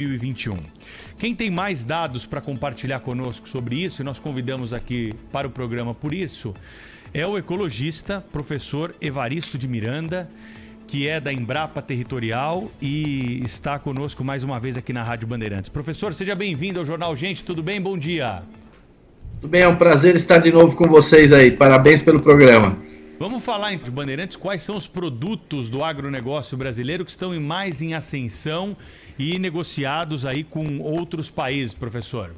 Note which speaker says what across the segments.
Speaker 1: 2021. Quem tem mais dados para compartilhar conosco sobre isso, e nós convidamos aqui para o programa por isso, é o ecologista, professor Evaristo de Miranda, que é da Embrapa Territorial e está conosco mais uma vez aqui na Rádio Bandeirantes. Professor, seja bem-vindo ao Jornal Gente, tudo bem? Bom dia.
Speaker 2: Tudo bem, é um prazer estar de novo com vocês aí, parabéns pelo programa.
Speaker 1: Vamos falar de Bandeirantes, quais são os produtos do agronegócio brasileiro que estão mais em ascensão e negociados aí com outros países, professor?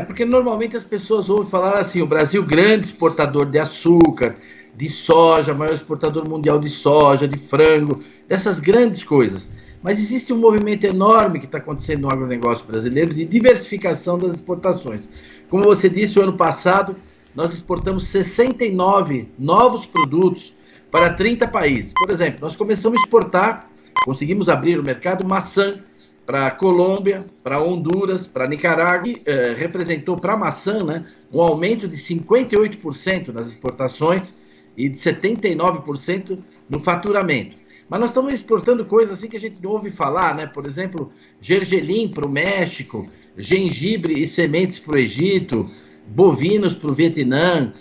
Speaker 2: Porque normalmente as pessoas ouvem falar assim, o Brasil grande exportador de açúcar, de soja, maior exportador mundial de soja, de frango, dessas grandes coisas. Mas existe um movimento enorme que está acontecendo no agronegócio brasileiro de diversificação das exportações. Como você disse, o ano passado nós exportamos 69 novos produtos para 30 países. Por exemplo, nós começamos a exportar, conseguimos abrir o mercado maçã para a Colômbia, para Honduras, para Nicarágua, e representou para a maçã, né, um aumento de 58% nas exportações e de 79% no faturamento. Mas nós estamos exportando coisas assim que a gente não ouve falar, né? Por exemplo, gergelim para o México, gengibre e sementes para o Egito, bovinos para o Vietnã,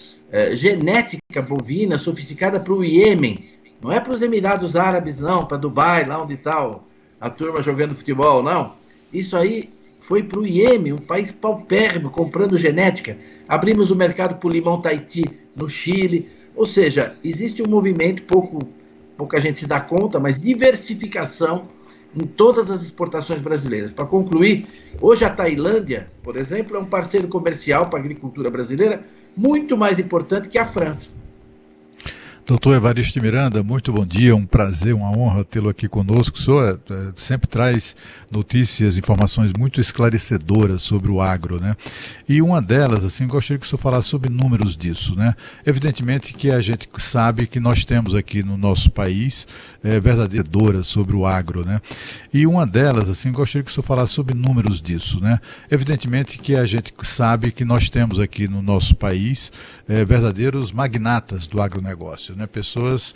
Speaker 2: genética bovina sofisticada para o Iêmen. Não é para os Emirados Árabes, não, para Dubai, lá onde está a turma jogando futebol, não. Isso aí foi para o Iêmen, um país paupérrimo, comprando genética. Abrimos o mercado para o limão Tahiti no Chile. Ou seja, existe um movimento, pouca gente se dá conta, mas diversificação em todas as exportações brasileiras. Para concluir, hoje a Tailândia, por exemplo, é um parceiro comercial para a agricultura brasileira muito mais importante que a França.
Speaker 3: Doutor Evaristo de Miranda, muito bom dia, um prazer, uma honra tê-lo aqui conosco. O senhor sempre traz notícias, informações muito esclarecedoras sobre o agro, né? E uma delas, assim, gostaria que o senhor falasse sobre números disso, né? Evidentemente que a gente sabe que nós temos aqui no nosso país verdadeiras sobre o agro, né? E uma delas, assim, gostaria que o senhor falasse sobre números disso, né? Evidentemente que a gente sabe que nós temos aqui no nosso país verdadeiros magnatas do agronegócio, né? Pessoas,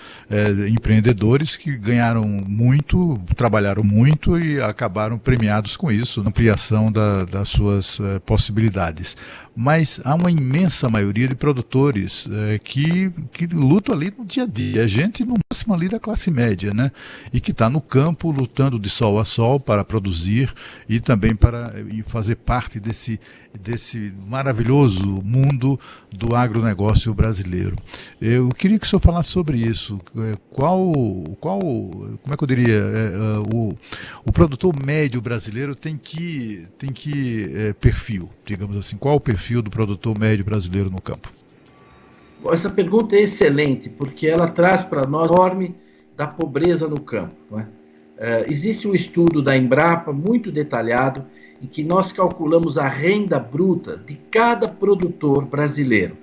Speaker 3: empreendedores que ganharam muito, trabalharam muito e acabaram premiados com isso, na ampliação das suas possibilidades. Mas há uma imensa maioria de produtores que lutam ali no dia a dia, a gente no máximo ali da classe média, né? E que está no campo lutando de sol a sol para produzir e também para fazer parte desse maravilhoso mundo do agronegócio brasileiro. Eu queria que o senhor falasse sobre isso. Como é que eu diria, o produtor médio brasileiro tem que perfil, digamos assim, qual o perfil do produtor médio brasileiro no campo?
Speaker 2: Essa pergunta é excelente, porque ela traz para nós o enorme da pobreza no campo, não é? Existe um estudo da Embrapa muito detalhado em que nós calculamos a renda bruta de cada produtor brasileiro,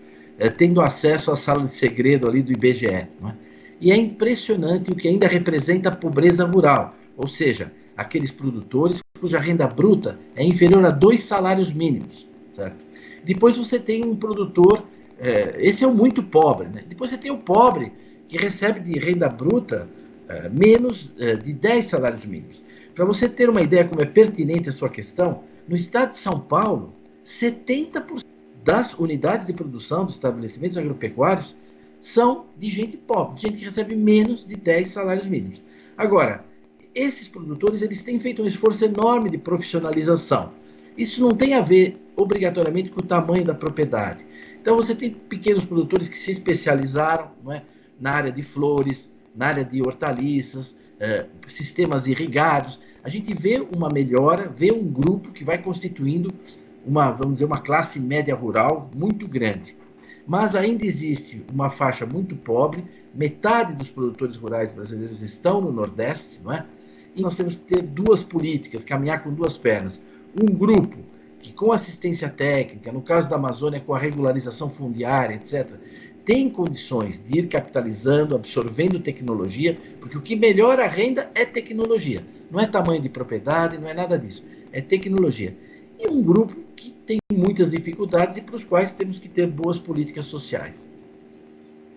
Speaker 2: tendo acesso à sala de segredo ali do IBGE. Não é? E é impressionante o que ainda representa a pobreza rural, ou seja, aqueles produtores cuja renda bruta é inferior a 2 salários mínimos. Certo? Depois você tem um produtor, esse é o muito pobre, né? Depois você tem o pobre, que recebe de renda bruta menos de 10 salários mínimos. Para você ter uma ideia como é pertinente a sua questão, no estado de São Paulo, 70% das unidades de produção dos estabelecimentos agropecuários são de gente pobre, de gente que recebe menos de 10 salários mínimos. Agora, esses produtores eles têm feito um esforço enorme de profissionalização. Isso não tem a ver obrigatoriamente com o tamanho da propriedade. Então você tem pequenos produtores que se especializaram, não é, na área de flores, na área de hortaliças, sistemas irrigados. A gente vê uma melhora, vê um grupo que vai constituindo vamos dizer, uma classe média rural muito grande. Mas ainda existe uma faixa muito pobre, metade dos produtores rurais brasileiros estão no Nordeste, não é? E nós temos que ter duas políticas, caminhar com duas pernas. Um grupo que com assistência técnica, no caso da Amazônia com a regularização fundiária, etc., tem condições de ir capitalizando, absorvendo tecnologia, porque o que melhora a renda é tecnologia. Não é tamanho de propriedade, não é nada disso. É tecnologia. E um grupo que tem muitas dificuldades e para os quais temos que ter boas políticas sociais.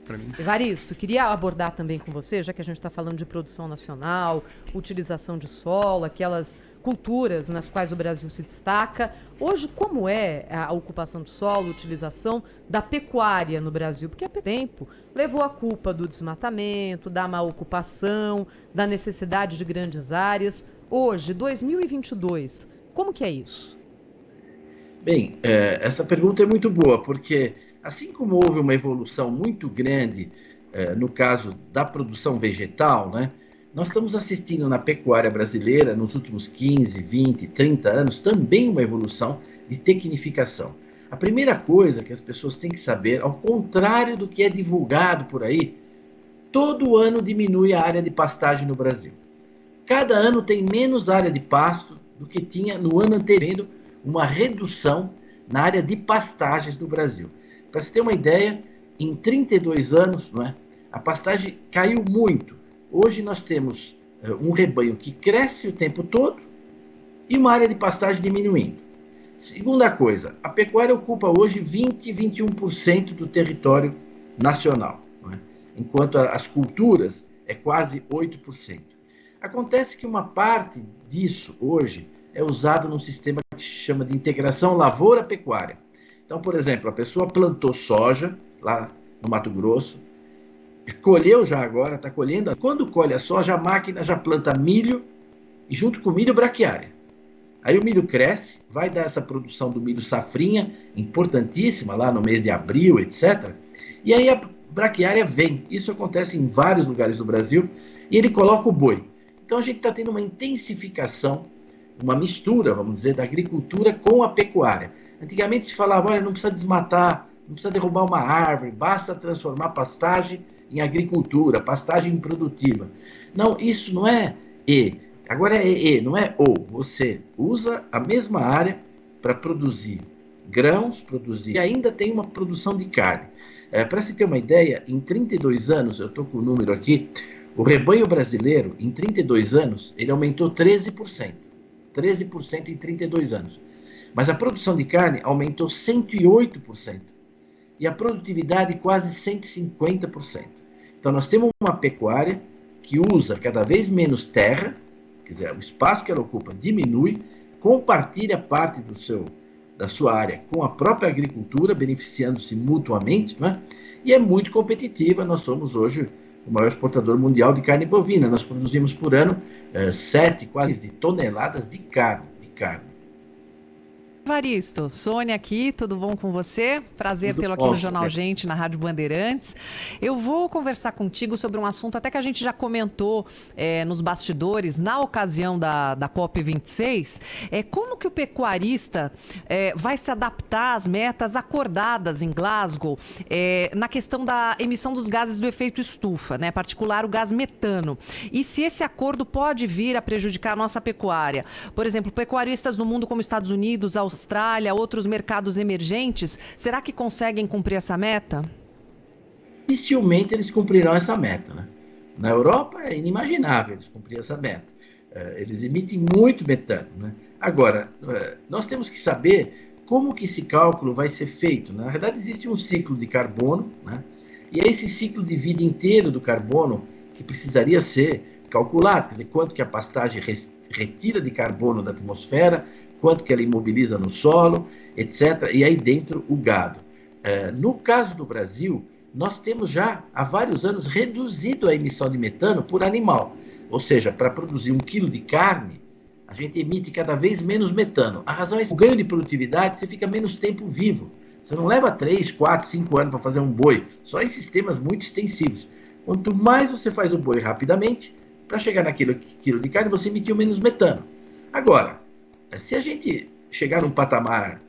Speaker 1: para mim.
Speaker 4: Evaristo, queria abordar também com você, já que a gente está falando de produção nacional, utilização de solo, aquelas culturas nas quais o Brasil se destaca. Hoje, como é a ocupação de solo, a utilização da pecuária no Brasil? Porque há tempo levou a culpa do desmatamento, da má ocupação, da necessidade de grandes áreas. Hoje, 2022, como que é isso?
Speaker 2: Bem, essa pergunta é muito boa, porque assim como houve uma evolução muito grande no caso da produção vegetal, né, nós estamos assistindo na pecuária brasileira, nos últimos 15, 20, 30 anos, também uma evolução de tecnificação. A primeira coisa que as pessoas têm que saber, ao contrário do que é divulgado por aí, todo ano diminui a área de pastagem no Brasil. Cada ano tem menos área de pasto do que tinha no ano anterior, uma redução na área de pastagens no Brasil. Para você ter uma ideia, em 32 anos, não é, a pastagem caiu muito. Hoje nós temos um rebanho que cresce o tempo todo e uma área de pastagem diminuindo. Segunda coisa, a pecuária ocupa hoje 20, 21% do território nacional, não é? Enquanto as culturas é quase 8%. Acontece que uma parte disso hoje é usado num sistema que se chama de integração lavoura-pecuária. Então, por exemplo, a pessoa plantou soja lá no Mato Grosso, colheu já agora, está colhendo. Quando colhe a soja, a máquina já planta milho e junto com o milho braquiária. Aí o milho cresce, vai dar essa produção do milho safrinha, importantíssima lá no mês de abril, etc. E aí a braquiária vem. Isso acontece em vários lugares do Brasil e ele coloca o boi. Então a gente está tendo uma intensificação, uma mistura, vamos dizer, da agricultura com a pecuária. Antigamente se falava, olha, não precisa desmatar, não precisa derrubar uma árvore, basta transformar pastagem em agricultura, pastagem produtiva. Não, isso não é E. Agora é E, não é ou. Você usa a mesma área para produzir grãos, e ainda tem uma produção de carne. Para se ter uma ideia, em 32 anos, eu estou com o número aqui, o rebanho brasileiro, em 32 anos, ele aumentou 13%. 13% em 32 anos. Mas a produção de carne aumentou 108%. E a produtividade quase 150%. Então nós temos uma pecuária que usa cada vez menos terra, quer dizer, o espaço que ela ocupa diminui, compartilha parte da sua área com a própria agricultura, beneficiando-se mutuamente, não é? E é muito competitiva. Nós somos hoje o maior exportador mundial de carne bovina. Nós produzimos por ano 7 quase de toneladas de carne.
Speaker 5: Evaristo, Sônia aqui, tudo bom com você? Prazer tê-lo aqui no Jornal Gente, na Rádio Bandeirantes. Eu vou conversar contigo sobre um assunto até que a gente já comentou nos bastidores, na ocasião da COP26, como que o pecuarista vai se adaptar às metas acordadas em Glasgow na questão da emissão dos gases do efeito estufa, né, particular o gás metano, e se esse acordo pode vir a prejudicar a nossa pecuária. Por exemplo, pecuaristas no mundo como Estados Unidos, Austrália, outros mercados emergentes, será que conseguem cumprir essa meta?
Speaker 2: Dificilmente eles cumprirão essa meta, né? Na Europa é inimaginável eles cumprirem essa meta. Eles emitem muito metano, né? Agora, nós temos que saber como que esse cálculo vai ser feito. Na verdade, existe um ciclo de carbono, né? E é esse ciclo de vida inteiro do carbono que precisaria ser calculado. Quer dizer, quanto que a pastagem retira de carbono da atmosfera, quanto que ela imobiliza no solo, etc. E aí dentro o gado. No caso do Brasil, nós temos já há vários anos reduzido a emissão de metano por animal. Ou seja, para produzir 1 quilo de carne, a gente emite cada vez menos metano. A razão é que o ganho de produtividade, você fica menos tempo vivo. Você não leva 3, 4, 5 anos para fazer um boi, só em sistemas muito extensivos. Quanto mais você faz o boi rapidamente, para chegar naquele quilo de carne, você emitiu menos metano. Agora, se a gente chegar num patamar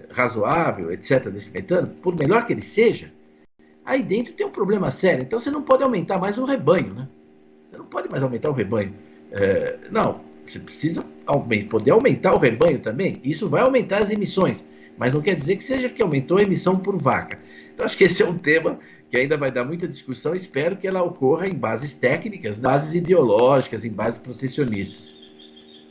Speaker 2: razoável, etc., desse metano, por melhor que ele seja, aí dentro tem um problema sério. Então você não pode aumentar mais o rebanho, né? Você não pode mais aumentar o rebanho. Não, você precisa poder aumentar o rebanho também. Isso vai aumentar as emissões, mas não quer dizer que seja que aumentou a emissão por vaca. Então acho que esse é um tema que ainda vai dar muita discussão. Espero que ela ocorra em bases técnicas, bases ideológicas, em bases protecionistas.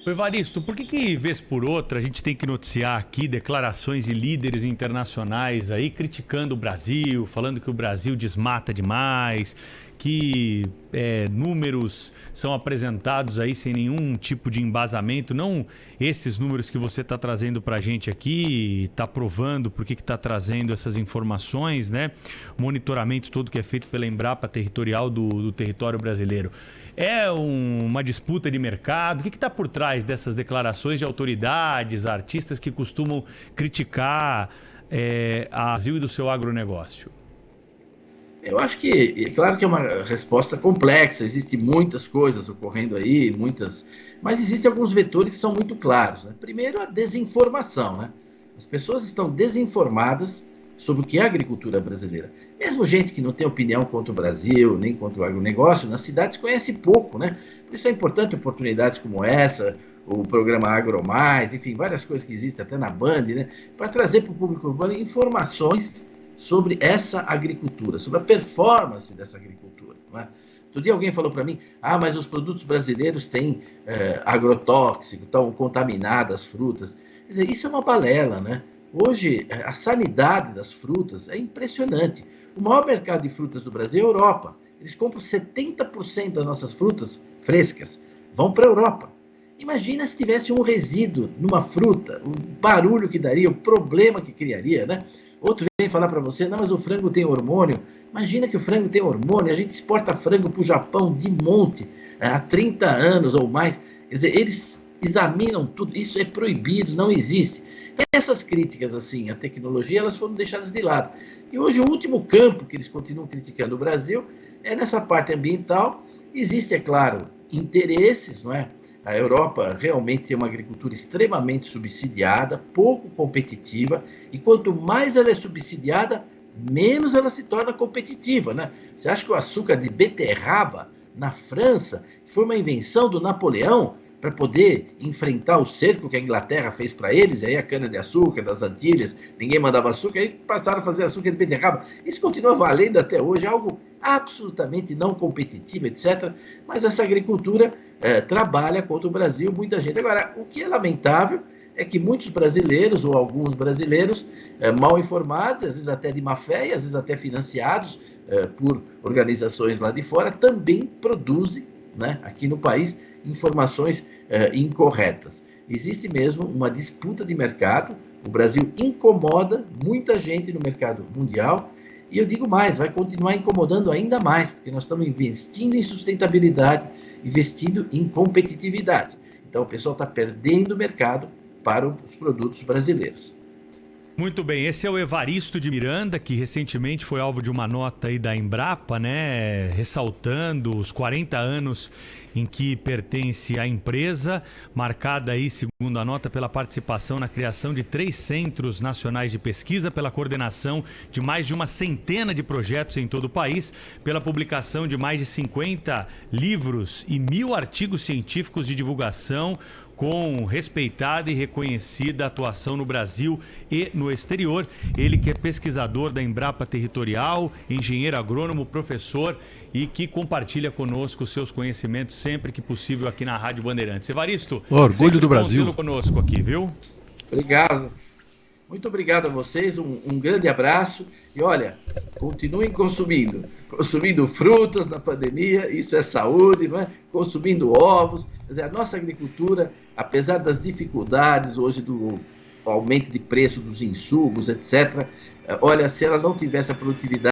Speaker 1: Evaristo, por que vez por outra a gente tem que noticiar aqui declarações de líderes internacionais aí criticando o Brasil, falando que o Brasil desmata demais, que números são apresentados aí sem nenhum tipo de embasamento, não esses números que você está trazendo para a gente aqui, está provando por que está trazendo essas informações, né? O monitoramento todo que é feito pela Embrapa Territorial do território brasileiro. É uma disputa de mercado? O que está por trás dessas declarações de autoridades, artistas que costumam criticar a Brasil e do seu agronegócio?
Speaker 2: Eu acho que, é claro que é uma resposta complexa, existem muitas coisas ocorrendo aí, mas existem alguns vetores que são muito claros, né? Primeiro, a desinformação, né? As pessoas estão desinformadas sobre o que é a agricultura brasileira. Mesmo gente que não tem opinião contra o Brasil, nem contra o agronegócio, nas cidades conhece pouco, né? Por isso é importante oportunidades como essa, o programa AgroMais, enfim, várias coisas que existem até na Band, né? Para trazer para o público urbano informações sobre essa agricultura, sobre a performance dessa agricultura, não é? Outro dia alguém falou para mim, mas os produtos brasileiros têm agrotóxico, estão contaminadas as frutas. Quer dizer, isso é uma balela, né? Hoje, a sanidade das frutas é impressionante. O maior mercado de frutas do Brasil é a Europa. Eles compram 70% das nossas frutas frescas, vão para a Europa. Imagina se tivesse um resíduo numa fruta, o barulho que daria, o problema que criaria, né? Outro vem falar para você, não, mas o frango tem hormônio. Imagina que o frango tem hormônio, a gente exporta frango para o Japão de monte, há 30 anos ou mais. Quer dizer, eles examinam tudo, isso é proibido, não existe. Essas críticas assim à tecnologia, elas foram deixadas de lado. E hoje o último campo que eles continuam criticando o Brasil é nessa parte ambiental. Existe, é claro, interesses, não é? A Europa realmente tem uma agricultura extremamente subsidiada, pouco competitiva, e quanto mais ela é subsidiada, menos ela se torna competitiva, né? Você acha que o açúcar de beterraba na França, que foi uma invenção do Napoleão, para poder enfrentar o cerco que a Inglaterra fez para eles, aí a cana-de-açúcar das Antilhas, ninguém mandava açúcar, aí passaram a fazer açúcar de beterraba. Isso continua valendo até hoje, algo absolutamente não competitivo, etc. Mas essa agricultura trabalha contra o Brasil, muita gente. Agora, o que é lamentável é que muitos brasileiros, ou alguns brasileiros, mal informados, às vezes até de má fé, e às vezes até financiados por organizações lá de fora, também produzem, né, aqui no país, informações incorretas. Existe mesmo uma disputa de mercado, o Brasil incomoda muita gente no mercado mundial, e eu digo mais, vai continuar incomodando ainda mais, porque nós estamos investindo em sustentabilidade, investindo em competitividade. Então o pessoal está perdendo o mercado para os produtos brasileiros.
Speaker 1: Muito bem, esse é o Evaristo de Miranda, que recentemente foi alvo de uma nota aí da Embrapa, né, ressaltando os 40 anos em que pertence à empresa, marcada aí, segundo a nota, pela participação na criação de 3 centros nacionais de pesquisa, pela coordenação de mais de uma centena de projetos em todo o país, pela publicação de mais de 50 livros e 1.000 artigos científicos de divulgação, com respeitada e reconhecida atuação no Brasil e no exterior. Ele que é pesquisador da Embrapa Territorial, engenheiro agrônomo, professor e que compartilha conosco os seus conhecimentos sempre que possível aqui na Rádio Bandeirantes. Evaristo,
Speaker 3: orgulho do Brasil.
Speaker 1: Bom conosco aqui, viu?
Speaker 2: Obrigado. Muito obrigado a vocês, um grande abraço e olha, continuem consumindo frutas na pandemia, isso é saúde, não é? Consumindo ovos, quer dizer, a nossa agricultura, apesar das dificuldades hoje do aumento de preço dos insumos, etc., olha, se ela não tivesse a produtividade